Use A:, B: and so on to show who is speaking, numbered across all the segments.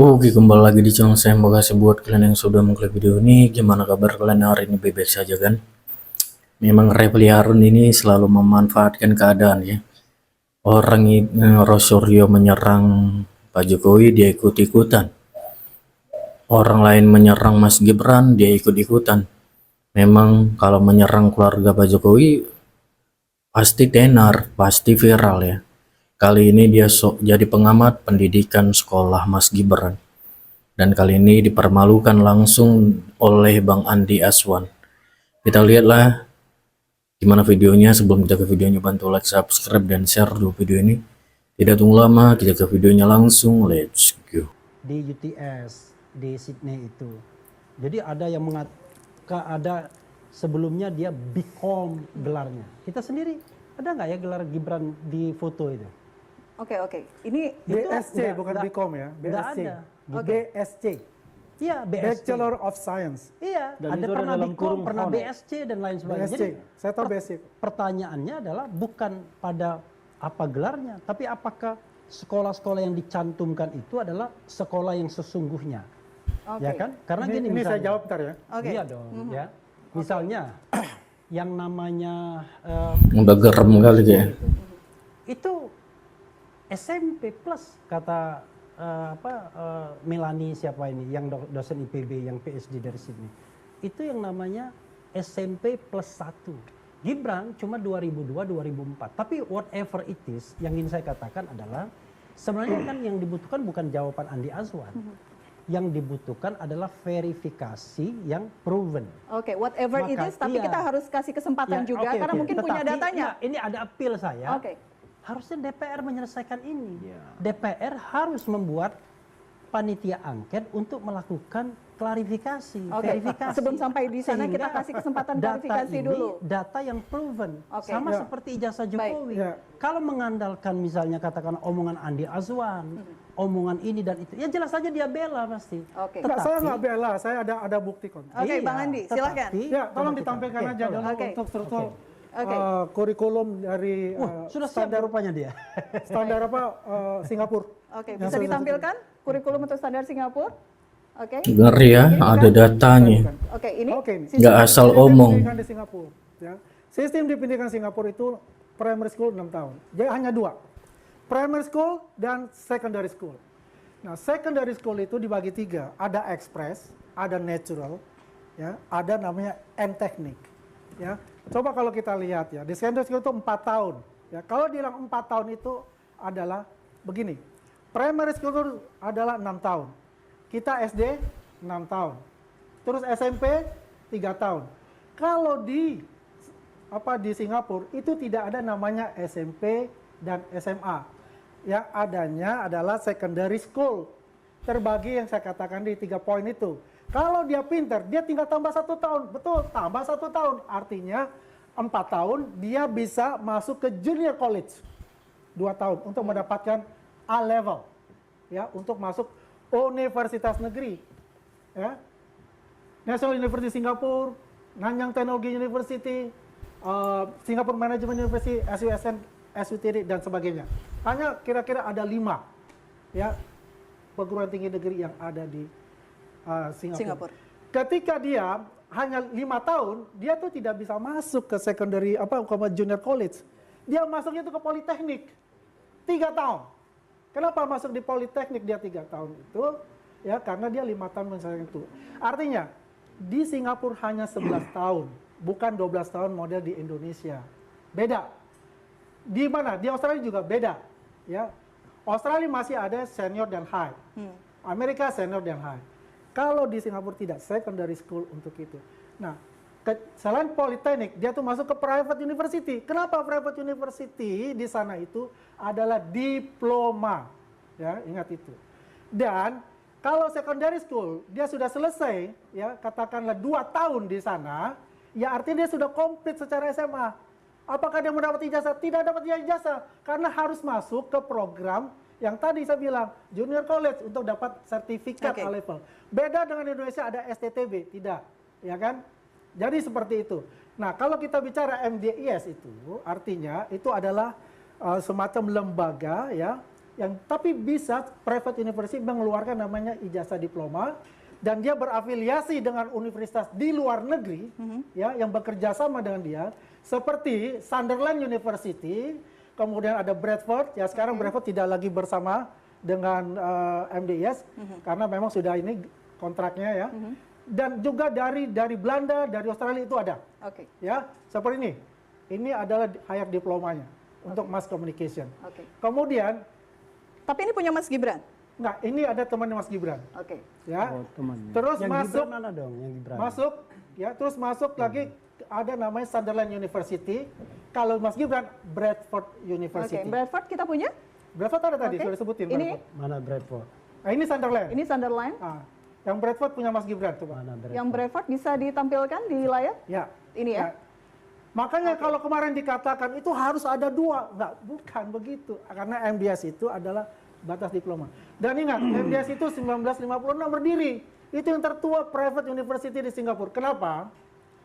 A: Oke, kembali lagi di channel saya. Makasih buat kalian yang sudah mengklik video ini. Gimana kabar kalian hari ini? Baik-baik saja kan? Memang Refli Harun ini selalu memanfaatkan keadaan ya. Orang Rosario menyerang Pak Jokowi, dia ikut-ikutan. Orang lain menyerang Mas Gibran, dia ikut-ikutan. Memang kalau menyerang keluarga Pak Jokowi pasti tenar, pasti viral ya. Kali ini dia jadi pengamat pendidikan sekolah Mas Gibran. Dan kali ini dipermalukan langsung oleh Bang Andi Aswan. Kita lihatlah gimana videonya. Sebelum kita ke videonya, bantu like, subscribe, dan share dulu video ini. Tidak tunggu lama, kita ke videonya langsung. Let's go.
B: Di UTS di Sydney itu, jadi ada yang ada sebelumnya dia BCom gelarnya. Kita sendiri ada nggak ya gelar Gibran di foto itu?
C: Oke. Ini
D: BSc bukan BCom ya, BSc.
B: ada.
D: BSc.
B: Iya, BSc.
D: Bachelor of Science.
B: Iya,
E: Dan
B: ada
E: itu ada
B: pernah
E: dalam
B: BCom,
E: kurung
B: pernah
E: honor.
B: BSc dan lain sebagainya.
D: BSc.
B: Jadi
D: Saya tahu BSc.
B: pertanyaannya adalah bukan pada apa gelarnya, tapi apakah sekolah-sekolah yang dicantumkan itu adalah sekolah yang sesungguhnya.
C: Oke.
B: Ya kan? Karena gini
D: Ini saya
B: misalnya.
D: jawab bentar ya.
C: Oke.
B: Iya dong, ya. Misalnya yang namanya
A: Udah gerem kali ya.
B: itu SMP plus kata Melani siapa ini yang dosen IPB yang PhD dari sini. Itu yang namanya SMP plus 1. Gibran cuma 2002-2004. Tapi whatever it is yang ingin saya katakan adalah sebenarnya kan yang dibutuhkan bukan jawaban Andi Azwan. Yang dibutuhkan adalah verifikasi yang proven.
C: Oke, whatever it
B: Maka,
C: is, tapi
B: iya.
C: kita harus kasih kesempatan
B: Ya,
C: juga
B: oke,
C: karena
B: oke.
C: mungkin punya
B: Tetapi,
C: datanya.
B: Ini ada appeal saya.
C: Oke.
B: Harusnya DPR menyelesaikan ini.
E: Iya.
B: DPR harus membuat panitia angket untuk melakukan klarifikasi,
C: Oke,
B: verifikasi.
C: sebelum sampai di sana kita
B: Sehingga
C: kasih kesempatan
B: data
C: verifikasi
B: ini
C: dulu.
B: Data yang proven,
C: Oke.
B: sama
D: Ya.
B: seperti ijazah Jokowi.
D: Ya.
B: Kalau mengandalkan misalnya katakan omongan Andi Azwan, omongan ini dan itu, ya jelas saja dia bela pasti.
C: Oke.
D: Enggak, saya nggak bela, saya ada bukti kok.
C: Oke, Bang Andi, silakan.
D: Ya, tolong ditampilkan
B: Oke,
D: aja
B: tolong.
D: dulu
C: Oke.
D: untuk struktur
C: Oke.
D: kurikulum dari
B: Sudah siap
D: standar
B: rupanya dia.
D: standar apa Singapura.
C: Oke,
D: Yang
C: bisa
D: sudah
C: ditampilkan kurikulum untuk standar Singapura? Oke.
A: Ngeri ya, ada datanya.
C: Oke, ini
D: Oke, ini.
C: sistem-
A: Nggak asal
D: Sistem
A: omong.
D: pendidikan di Singapura, ya. Sistem di pendidikan Singapura itu primary school 6 tahun. Jadi hanya dua. Primary school dan secondary school. Nah, secondary school itu dibagi tiga. Ada express, ada natural, ya, ada namanya teknik. Ya. Coba kalau kita lihat ya, di secondary school itu 4 tahun. Ya, kalau bilang 4 tahun itu adalah begini. Primary school itu adalah 6 tahun. Kita SD 6 tahun. Terus SMP 3 tahun. Kalau di Singapura itu tidak ada namanya SMP dan SMA. Yang adanya adalah secondary school. Terbagi yang saya katakan di 3 poin itu. Kalau dia pinter, dia tinggal tambah 1 tahun. Betul, tambah 1 tahun. Artinya 4 tahun dia bisa masuk ke junior college. 2 tahun untuk mendapatkan A level. Ya, untuk masuk universitas negeri. Ya. National University Singapore, Nanyang Technology University, Singapore Management University, SUSN, SUTD dan sebagainya. Hanya kira-kira ada 5 ya perguruan tinggi negeri yang ada di Singapura. Ketika dia hanya 5 tahun, dia tuh tidak bisa masuk ke secondary ke junior college. Dia masuknya itu ke politeknik. 3 tahun. Kenapa masuk di politeknik dia 3 tahun itu? Ya karena dia 5 tahun menyelesaikan itu. Artinya di Singapura hanya 11 tahun, bukan 12 tahun model di Indonesia. Beda. Di mana? Di Australia juga beda. Ya, Australia masih ada senior dan high. Amerika senior dan high. Kalau di Singapura tidak, secondary school untuk itu. Nah, selain politeknik, dia tuh masuk ke private university. Kenapa private university di sana itu adalah diploma? Ya, ingat itu. Dan kalau secondary school dia sudah selesai, ya katakanlah 2 tahun di sana, ya artinya dia sudah komplit secara SMA. Apakah dia mendapat ijazah? Tidak dapat ijazah karena harus masuk ke program yang tadi saya bilang junior college untuk dapat sertifikat A level. Beda dengan Indonesia ada STTB, tidak, ya kan? Jadi seperti itu. Nah, kalau kita bicara MDIS itu artinya itu adalah semacam lembaga ya tapi bisa private university mengeluarkan namanya ijazah diploma dan dia berafiliasi dengan universitas di luar negeri ya yang bekerja sama dengan dia seperti Sunderland University, kemudian ada Bradford ya sekarang Bradford tidak lagi bersama dengan MDIS karena memang sudah ini kontraknya ya. Dan juga dari Belanda, dari Australia itu ada.
C: Oke.
D: Ya, seperti ini. Ini adalah higher diplomanya untuk mass communication.
C: Oke.
D: Kemudian
C: Tapi ini punya Mas Gibran.
D: enggak, ini ada temannya Mas Gibran.
C: Oke.
D: Ya.
B: Oh, temannya.
D: Terus
B: yang
D: masuk
B: Gibran mana dong yang Gibran?
D: masuk ya, terus masuk lagi ada namanya Sunderland University. Kalau Mas Gibran Bradford
C: Oke,
D: University.
C: Bradford kita punya.
D: Bradford ada tadi
C: Oke.
D: sudah disebutin
C: Ini
D: Bradford.
B: Mana Bradford?
D: Nah, ini Sunderland.
C: Ini Sunderland.
D: Ah, yang Bradford punya Mas Gibran coba.
B: Mana Bradford?
C: Yang Bradford bisa ditampilkan di layar.
D: Ya.
C: Ini ya.
D: Ya. Makanya kalau kemarin dikatakan itu harus ada 2, enggak, bukan begitu. Karena MDS itu adalah batas diploma. Dan ingat, MDS itu 1956 berdiri. Itu yang tertua private university di Singapura. Kenapa?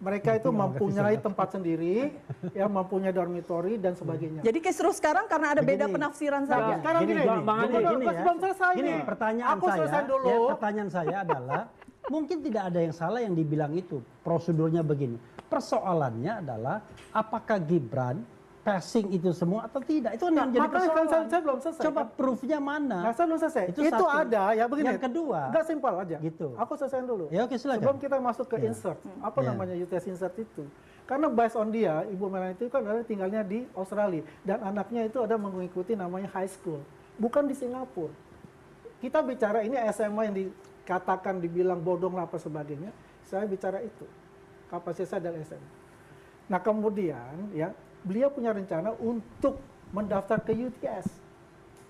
D: Mereka itu mempunyai tempat sendiri, ya mempunyai dormitory dan sebagainya.
C: Jadi kisruh sekarang karena ada beda
B: Begini.
C: penafsiran
D: Nah,
C: saja.
D: sekarang gini,
B: Bang Andi, gini ya.
D: belum selesai
B: Gini,
D: nih.
B: pertanyaan
D: Aku selesai
B: saya,
D: dulu.
B: ya, pertanyaan saya adalah mungkin tidak ada yang salah yang dibilang itu. Prosedurnya begini. Persoalannya adalah apakah Gibran passing itu semua atau tidak? Itu yang jadi
D: makanya kan
B: persoalan.
D: saya belum selesai.
B: Coba proofnya mana?
D: Nah, saya belum selesai.
B: Itu
D: Itu
B: satu.
D: ada ya begini.
B: Yang kedua,
D: enggak simpel aja.
B: gitu.
D: Aku selesaiin dulu.
B: Ya, oke, silakan.
D: Sebelum kita masuk ke insert. Apa
B: Ya.
D: namanya UTS insert itu? Karena based on dia, Ibu Melanie itu kan ada tinggalnya di Australia dan anaknya itu ada mengikuti namanya high school, bukan di Singapura. Kita bicara ini SMA yang dikatakan dibilang bodong lah apa sebagainya. Saya bicara itu. Kapasitas saya adalah SMA. Nah, kemudian ya, beliau punya rencana untuk mendaftar ke UTS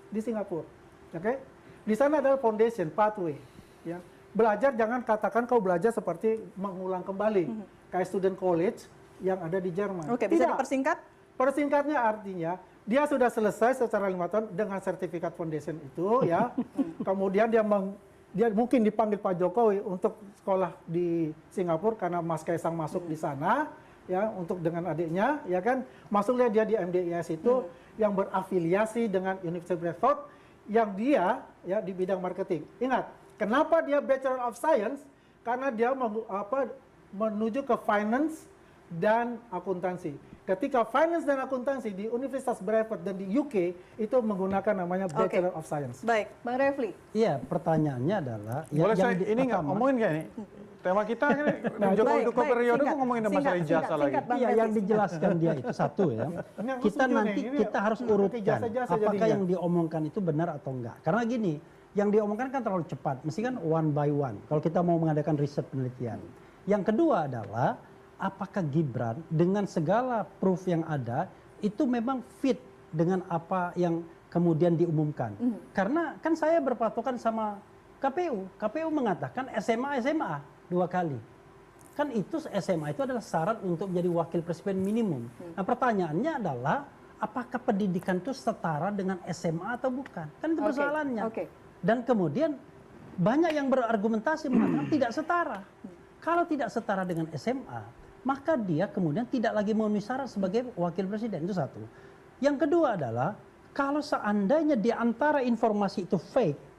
D: di Singapura. Oke? Di sana adalah foundation, pathway, ya. Belajar jangan katakan kau belajar seperti mengulang kembali kayak student college yang ada di Jerman.
C: Oke, bisa
D: Tidak.
C: dipersingkat?
D: Persingkatnya artinya dia sudah selesai secara 5 tahun dengan sertifikat foundation itu ya. Kemudian dia mungkin dipanggil Pak Jokowi untuk sekolah di Singapura karena Mas Kaisang masuk di sana ya untuk dengan adiknya ya kan. Masuklah dia di MDIS itu yang berafiliasi dengan University Bradford yang dia ya di bidang marketing. Ingat, kenapa dia Bachelor of Science? Karena dia menuju ke finance dan akuntansi. Ketika finance dan akuntansi di Universitas Bradford dan di UK itu menggunakan namanya Bachelor of Science.
C: Baik, Bang Refli.
B: Iya, pertanyaannya adalah
E: Boleh saya ini nggak
B: pertama-
E: ngomongin kayak ini? Tema kita kan Jokowi
C: baik,
E: Duko
C: baik,
E: periode
C: singkat,
E: kok ngomongin masalah
C: singkat,
E: ijazah
C: singkat,
E: lagi.
C: singkat, Bang
B: Iya,
C: Refli.
B: yang dijelaskan dia itu satu ya.
D: Ini aku
B: Kita
D: setuju
B: nanti
D: nih, ini
B: kita harus
D: pakai
B: urutkan
D: jasa-jasa
B: apakah
D: jadinya.
B: yang diomongkan itu benar atau enggak. Karena gini, yang diomongkan kan terlalu cepat. Mesti kan one by one. Kalau kita mau mengadakan riset penelitian. Yang kedua adalah apakah Gibran dengan segala proof yang ada itu memang fit dengan apa yang kemudian diumumkan. Karena kan saya berpatokan sama KPU. KPU mengatakan SMA 2 kali. Kan itu SMA itu adalah syarat untuk menjadi wakil presiden minimum. Nah, pertanyaannya adalah apakah pendidikan itu setara dengan SMA atau bukan? Kan itu
C: Oke,
B: persoalannya.
C: oke.
B: Dan kemudian banyak yang berargumentasi mengatakan tidak setara. Kalau tidak setara dengan SMA, maka dia kemudian tidak lagi memenuhi syarat sebagai wakil presiden. Itu satu. Yang kedua adalah kalau seandainya di antara informasi itu fake,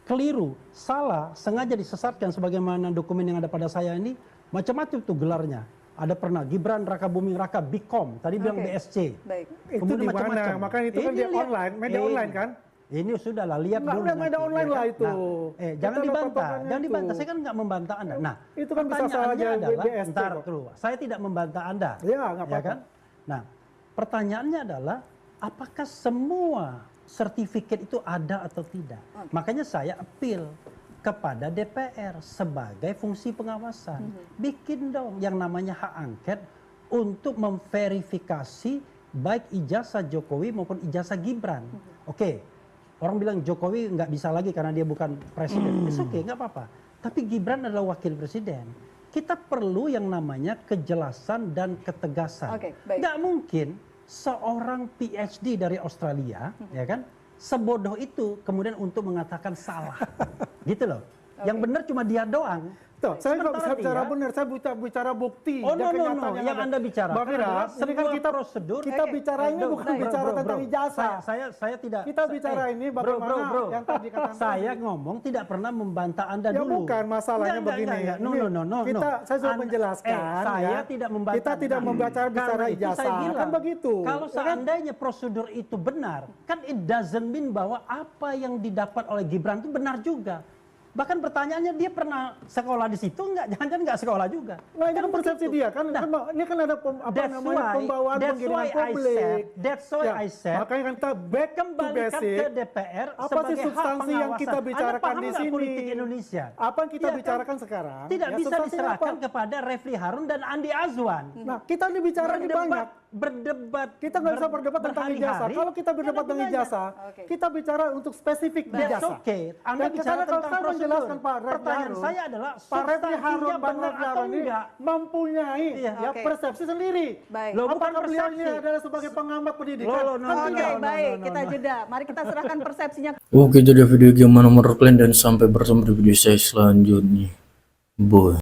B: keliru, salah, sengaja disesatkan sebagaimana dokumen yang ada pada saya ini, macam-macam tuh gelarnya. Ada pernah Gibran Raka Buming Raka Bikom, tadi bilang
C: Oke.
B: BSc.
C: Baik.
D: Itu
B: Kemudian
D: di mana?
B: macam-macam.
D: Makanya itu kan
B: Ini
D: dia
B: lihat.
D: online, media online kan?
B: Ini sudah lah, lihat
D: Nggak,
B: dulu.
D: udah media
B: nanti,
D: online
B: ya
D: lah
B: kan?
D: itu.
B: Nah,
D: Kita
B: jangan
D: lihat
B: dibantah,
D: patokannya
B: jangan dibantah.
D: itu.
B: Saya kan nggak membantah Anda. Nah,
D: Itu kan bisa
B: pertanyaannya
D: saja
B: adalah,
D: BSc
B: ntar
D: kok.
B: dulu, saya tidak membantah Anda.
D: Ya, nggak apa-apa.
B: kan? Nah, pertanyaannya adalah apakah semua sertifikat itu ada atau tidak? Makanya saya appeal kepada DPR sebagai fungsi pengawasan. Bikin dong yang namanya hak angket untuk memverifikasi baik ijazah Jokowi maupun ijazah Gibran. Oke, orang bilang Jokowi nggak bisa lagi karena dia bukan presiden. It's okay, nggak apa-apa. Tapi Gibran adalah wakil presiden. Kita perlu yang namanya kejelasan dan ketegasan.
C: Oke, baik.
B: Nggak mungkin seorang PhD dari Australia, ya kan, sebodoh itu kemudian untuk mengatakan salah, gitu loh. Yang benar cuma dia doang.
D: Tuh, saya nggak bisa
B: Sementara
D: bicara
B: dia-
D: benar, saya bicara bukti.
B: Oh,
D: dan
B: no,
D: kenyataan
B: yang
D: ada.
B: Anda bicarakan
D: Mbak Fira,
B: adalah
D: ini kan
B: sebuah
D: kita
B: prosedur.
D: kita bicara ini bukan bicara tentang ijazah.
B: Saya tidak.
D: Kita bicara ini bagaimana yang tadi katakan
B: Saya
D: tadi.
B: ngomong tidak pernah membantah Anda
D: Ya
B: dulu.
D: bukan, masalahnya
B: Enggak,
D: begini.
B: enggak. No,
D: Ini
B: no.
D: saya sudah menjelaskan
B: saya
D: ya.
B: tidak membantah.
D: Kita tidak
B: Anda.
D: membicara
B: Karena itu
D: ijazah.
B: saya bilang,
D: Kan begitu.
B: Kalau
D: Ya kan?
B: seandainya prosedur itu benar, kan it doesn't mean bahwa apa yang didapat oleh Gibran itu benar juga. Bahkan pertanyaannya dia pernah sekolah di situ enggak? Jangan-jangan enggak sekolah juga.
D: Nah, ini kan persepsi
B: begitu.
D: dia kan,
B: Nah,
D: ini kan ada pembawaan penggiringan publik.
B: That's why
D: Ya,
B: I said.
D: makanya kan kita back to
B: Kembalikan
D: basic.
B: ke DPR
D: Apa sih
B: sebagai hak
D: substansi yang kita
B: pengawasan.
D: bicarakan
B: Anda paham
D: di
B: nggak
D: sini?
B: politik Indonesia?
D: Apa yang kita
B: Iya kan?
D: bicarakan sekarang?
B: Tidak
D: ya,
B: bisa
D: substansinya
B: diserahkan
D: apa?
B: kepada Refli Harun dan Andi Azwan.
D: Nah, kita ini bicara ini banyak.
B: Berdebat.
D: Kita nggak bisa berdebat tentang ijazah.
B: berhari-hari,
D: Kalau kita berdebat
B: nggak ada
D: tentang
B: gunanya.
D: ijazah,
C: Oke.
D: kita bicara untuk spesifik
B: That's
D: ijazah.
B: okay. Anda
D: Dan
B: bicara
D: karena kalau
B: tentang
D: saya
B: prosedur.
D: menjelaskan Pak Refli
B: Pertanyaan
D: Harun,
B: saya adalah
D: Pak Refli Harun,
B: substansinya
D: Bang
B: benar
D: Refli
B: atau
D: Harun ini
B: enggak?
D: mempunyai
B: Iya.
D: ya
C: Oke.
D: persepsi sendiri.
C: Baik.
B: Loh, bukan
D: Apakah beliau ini
B: persepsi.
D: adalah sebagai pengamat pendidikan?
B: Loh, no,
D: Kan
B: no,
C: Oke,
D: tidak.
C: baik. Kita jeda. Mari kita serahkan persepsinya.
A: Oke, jadi video gimana menurut kalian dan sampai bertemu di video saya selanjutnya. Boy.